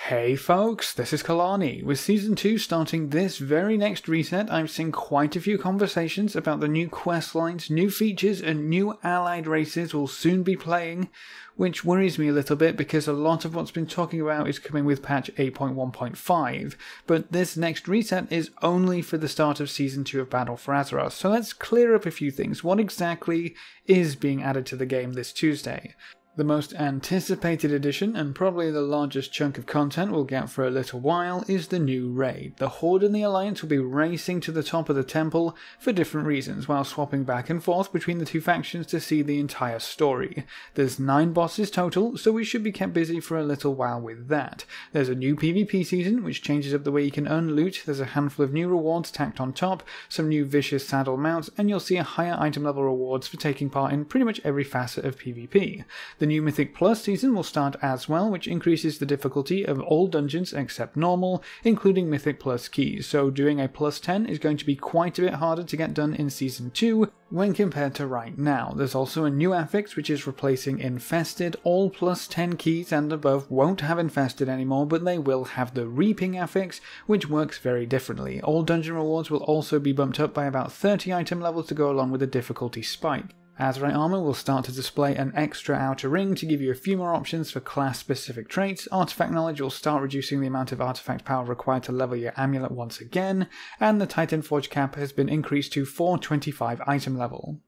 Hey folks, this is Kelani. With Season 2 starting this very next reset, I've seen quite a few conversations about the new quest lines, new features, and new allied races will soon be playing, which worries me a little bit because a lot of what's been talking about is coming with patch 8.1.5, but this next reset is only for the start of Season 2 of Battle for Azeroth, so let's clear up a few things. What exactly is being added to the game this Tuesday? The most anticipated addition, and probably the largest chunk of content we'll get for a little while, is the new raid. The Horde and the Alliance will be racing to the top of the temple for different reasons, while swapping back and forth between the two factions to see the entire story. There's 9 bosses total, so we should be kept busy for a little while with that. There's a new PvP season, which changes up the way you can earn loot. There's a handful of new rewards tacked on top, some new vicious saddle mounts, and you'll see a higher item level rewards for taking part in pretty much every facet of PvP. The new Mythic Plus season will start as well, which increases the difficulty of all dungeons except normal, including Mythic Plus keys, so doing a plus 10 is going to be quite a bit harder to get done in Season 2 when compared to right now. There's also a new affix which is replacing Infested. All plus 10 keys and above won't have Infested anymore, but they will have the Reaping affix, which works very differently. All dungeon rewards will also be bumped up by about 30 item levels to go along with the difficulty spike. Azerite armor will start to display an extra outer ring to give you a few more options for class-specific traits. Artifact knowledge will start reducing the amount of artifact power required to level your amulet once again, and the Titan Forge cap has been increased to 425 item level.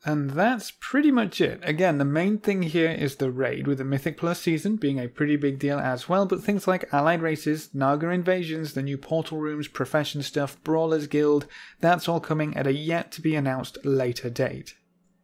And that's pretty much it. Again, the main thing here is the raid, with the Mythic Plus season being a pretty big deal as well, but things like allied races, Naga invasions, the new portal rooms, profession stuff, Brawlers Guild, that's all coming at a yet-to-be-announced later date.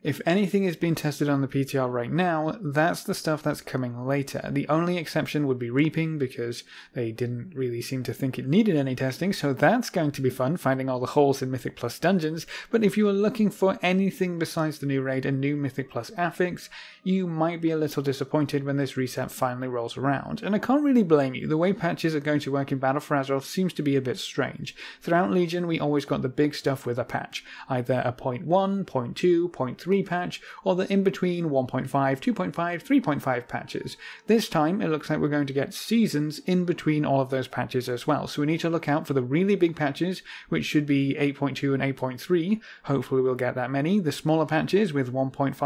If anything is being tested on the PTR right now, that's the stuff that's coming later. The only exception would be Reaping, because they didn't really seem to think it needed any testing, so that's going to be fun, finding all the holes in Mythic Plus dungeons. But if you are looking for anything besides the new raid and new Mythic Plus affix, you might be a little disappointed when this reset finally rolls around. And I can't really blame you. The way patches are going to work in Battle for Azeroth seems to be a bit strange. Throughout Legion, we always got the big stuff with a patch, either a 0.1, 0.2, 0.3 patch, or the in-between 1.5, 2.5, 3.5 patches. This time, it looks like we're going to get seasons in between all of those patches as well, so we need to look out for the really big patches, which should be 8.2 and 8.3, hopefully we'll get that many, the smaller patches with 1.5,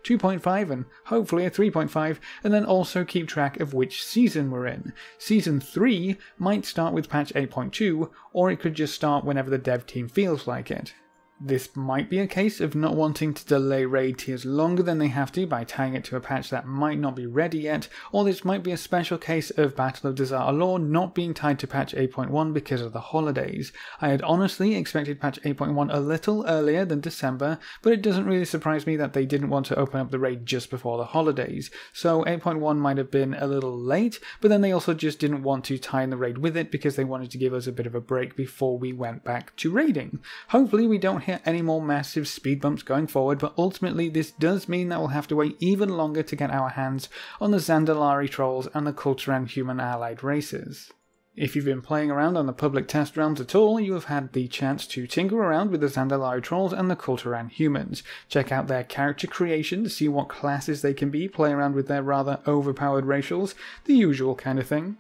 2.5, and hopefully a 3.5, and then also keep track of which season we're in. Season 3 might start with patch 8.2, or it could just start whenever the dev team feels like it. This might be a case of not wanting to delay raid tiers longer than they have to by tying it to a patch that might not be ready yet, or this might be a special case of Battle of Desert Allure not being tied to patch 8.1 because of the holidays. I had honestly expected patch 8.1 a little earlier than December, but it doesn't really surprise me that they didn't want to open up the raid just before the holidays, so 8.1 might have been a little late, but then they also just didn't want to tie in the raid with it because they wanted to give us a bit of a break before we went back to raiding. Hopefully we don't hit any more massive speed bumps going forward, but ultimately this does mean that we'll have to wait even longer to get our hands on the Zandalari trolls and the Kul'tiran human allied races. If you've been playing around on the public test realms at all, you have had the chance to tinker around with the Zandalari trolls and the Kul'tiran humans. Check out their character creation, see what classes they can be, play around with their rather overpowered racials, the usual kind of thing.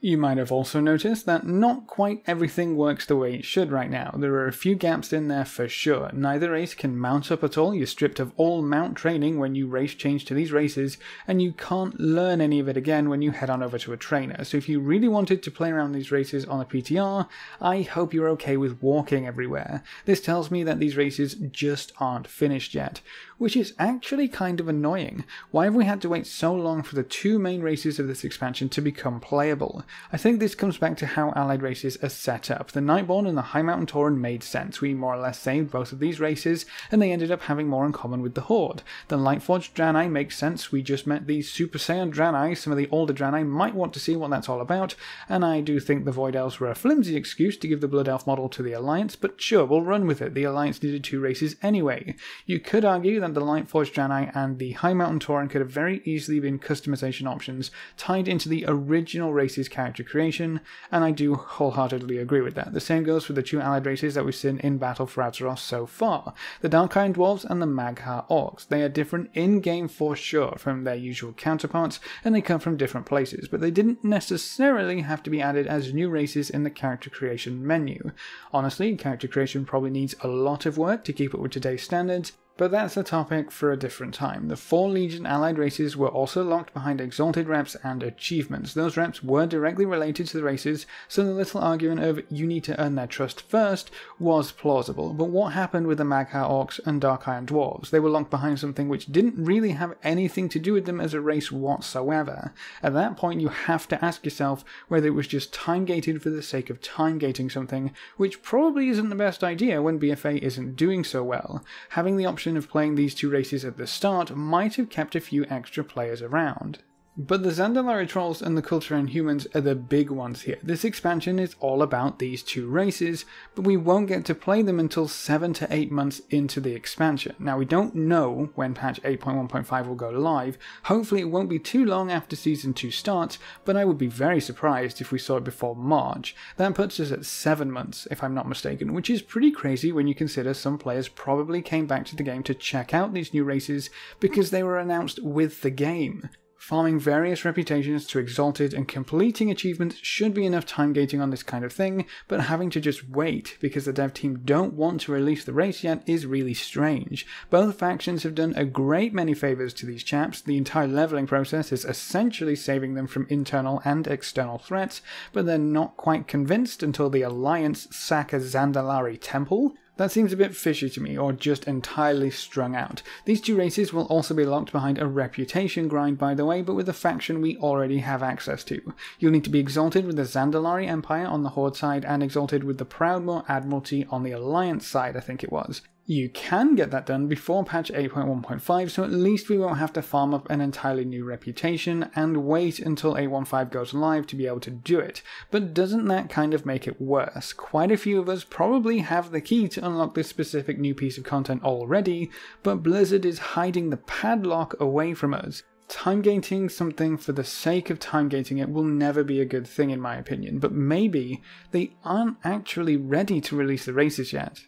You might have also noticed that not quite everything works the way it should right now. There are a few gaps in there for sure. Neither race can mount up at all. You're stripped of all mount training when you race change to these races, and you can't learn any of it again when you head on over to a trainer. So if you really wanted to play around these races on a PTR, I hope you're okay with walking everywhere. This tells me that these races just aren't finished yet, which is actually kind of annoying. Why have we had to wait so long for the 2 main races of this expansion to become playable? I think this comes back to how allied races are set up. The Nightborn and the High Mountain Tauren made sense. We more or less saved both of these races, and they ended up having more in common with the Horde. The Lightforged Draenei makes sense. We just met these Super Saiyan Draenei. Some of the older Draenei might want to see what that's all about, and I do think the Void Elves were a flimsy excuse to give the Blood Elf model to the Alliance, but sure, we'll run with it. The Alliance needed 2 races anyway. You could argue that the Lightforged Draenei and the High Mountain Tauren could have very easily been customization options tied into the original race's character creation, and I do wholeheartedly agree with that. The same goes for the two allied races that we've seen in Battle for Azeroth so far, the Dark Iron Dwarves and the Mag'har Orcs. They are different in-game for sure from their usual counterparts, and they come from different places, but they didn't necessarily have to be added as new races in the character creation menu. Honestly, character creation probably needs a lot of work to keep up with today's standards, but that's a topic for a different time. The 4 Legion allied races were also locked behind exalted reps and achievements. Those reps were directly related to the races, so the little argument of you need to earn their trust first was plausible. But what happened with the Mag'har Orcs and Dark Iron Dwarves? They were locked behind something which didn't really have anything to do with them as a race whatsoever. At that point, you have to ask yourself whether it was just time-gated for the sake of time-gating something, which probably isn't the best idea when BFA isn't doing so well. Having the option of playing these two races at the start might have kept a few extra players around. But the Zandalari trolls and the Kul'tiran humans are the big ones here. This expansion is all about these two races, but we won't get to play them until 7 to 8 months into the expansion. Now, we don't know when patch 8.1.5 will go live. Hopefully it won't be too long after Season 2 starts, but I would be very surprised if we saw it before March. That puts us at 7 months, if I'm not mistaken, which is pretty crazy when you consider some players probably came back to the game to check out these new races because they were announced with the game. Farming various reputations to exalted and completing achievements should be enough time gating on this kind of thing, but having to just wait because the dev team don't want to release the race yet is really strange. Both factions have done a great many favours to these chaps. The entire leveling process is essentially saving them from internal and external threats, but they're not quite convinced until the Alliance sack a Zandalari temple. That seems a bit fishy to me, or just entirely strung out. These two races will also be locked behind a reputation grind, by the way, but with a faction we already have access to. You'll need to be exalted with the Zandalari Empire on the Horde side, and exalted with the Proudmoore Admiralty on the Alliance side, I think it was. You can get that done before patch 8.1.5, so at least we won't have to farm up an entirely new reputation and wait until 8.1.5 goes live to be able to do it. But doesn't that kind of make it worse? Quite a few of us probably have the key to unlock this specific new piece of content already, but Blizzard is hiding the padlock away from us. Time gating something for the sake of time gating it will never be a good thing in my opinion, but maybe they aren't actually ready to release the races yet.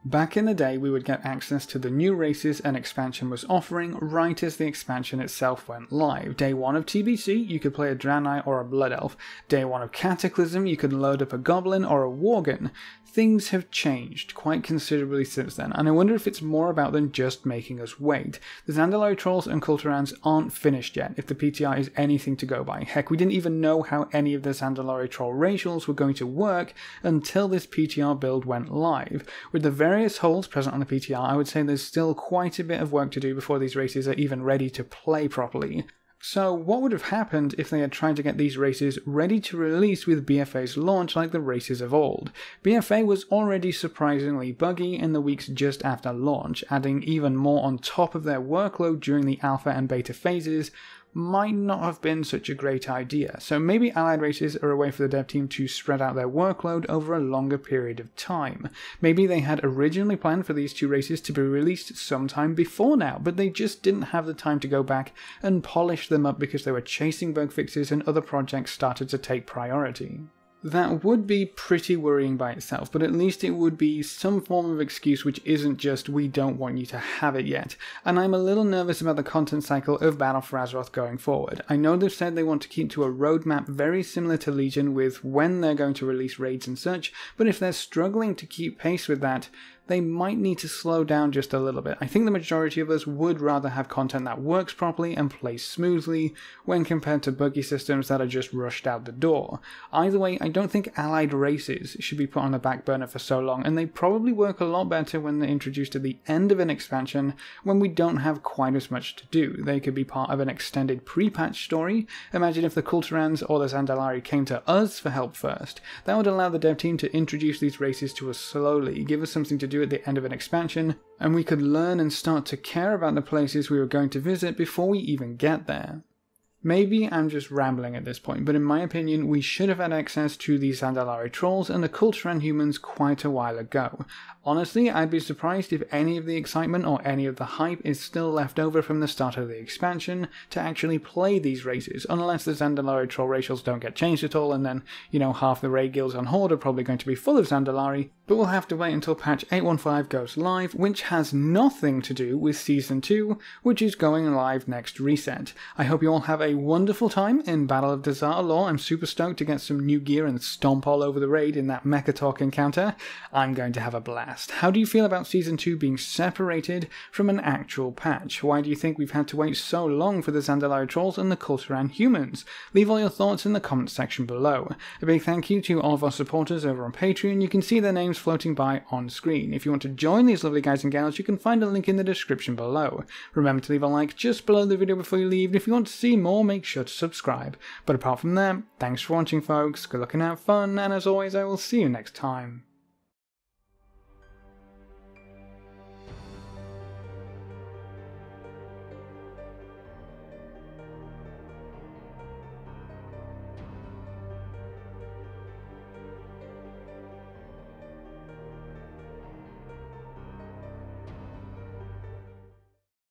Back in the day, we would get access to the new races an expansion was offering right as the expansion itself went live. Day 1 of TBC, you could play a Draenei or a Blood Elf. Day 1 of Cataclysm, you could load up a Goblin or a Worgen. Things have changed quite considerably since then, and I wonder if it's more about than just making us wait. The Zandalari trolls and Kul'tirans aren't finished yet, if the PTR is anything to go by. Heck, we didn't even know how any of the Zandalari troll racials were going to work until this PTR build went live. With the various holes present on the PTR, I would say there's still quite a bit of work to do before these races are even ready to play properly. So what would have happened if they had tried to get these races ready to release with BFA's launch like the races of old? BFA was already surprisingly buggy in the weeks just after launch, adding even more on top of their workload during the alpha and beta phases might not have been such a great idea, so maybe allied races are a way for the dev team to spread out their workload over a longer period of time. Maybe they had originally planned for these two races to be released sometime before now, but they just didn't have the time to go back and polish them up because they were chasing bug fixes and other projects started to take priority. That would be pretty worrying by itself, but at least it would be some form of excuse which isn't just we don't want you to have it yet. And I'm a little nervous about the content cycle of Battle for Azeroth going forward. I know they've said they want to keep to a roadmap very similar to Legion with when they're going to release raids and such, but if they're struggling to keep pace with that, they might need to slow down just a little bit. I think the majority of us would rather have content that works properly and plays smoothly when compared to buggy systems that are just rushed out the door. Either way, I don't think allied races should be put on the back burner for so long, and they probably work a lot better when they're introduced at the end of an expansion when we don't have quite as much to do. They could be part of an extended pre-patch story. Imagine if the Kul'tirans or the Zandalari came to us for help first. That would allow the dev team to introduce these races to us slowly, give us something to do at the end of an expansion, and we could learn and start to care about the places we were going to visit before we even get there. Maybe I'm just rambling at this point, but in my opinion, we should have had access to the Zandalari trolls and the Kul'tiran humans quite a while ago. Honestly, I'd be surprised if any of the excitement or any of the hype is still left over from the start of the expansion to actually play these races, unless the Zandalari troll racials don't get changed at all, and then, you know, half the raid guilds on Horde are probably going to be full of Zandalari, but we'll have to wait until patch 815 goes live, which has nothing to do with Season 2, which is going live next reset. I hope you all have a wonderful time in Battle of Zandalari. I'm super stoked to get some new gear and stomp all over the raid in that Mecha Talk encounter. I'm going to have a blast. How do you feel about Season 2 being separated from an actual patch? Why do you think we've had to wait so long for the Zandalari trolls and the Kul'tiran humans? Leave all your thoughts in the comments section below. A big thank you to all of our supporters over on Patreon. You can see their names floating by on screen. If you want to join these lovely guys and gals, you can find a link in the description below. Remember to leave a like just below the video before you leave, and if you want to see more, make sure to subscribe. But apart from that, thanks for watching folks, good luck and have fun, and as always I will see you next time.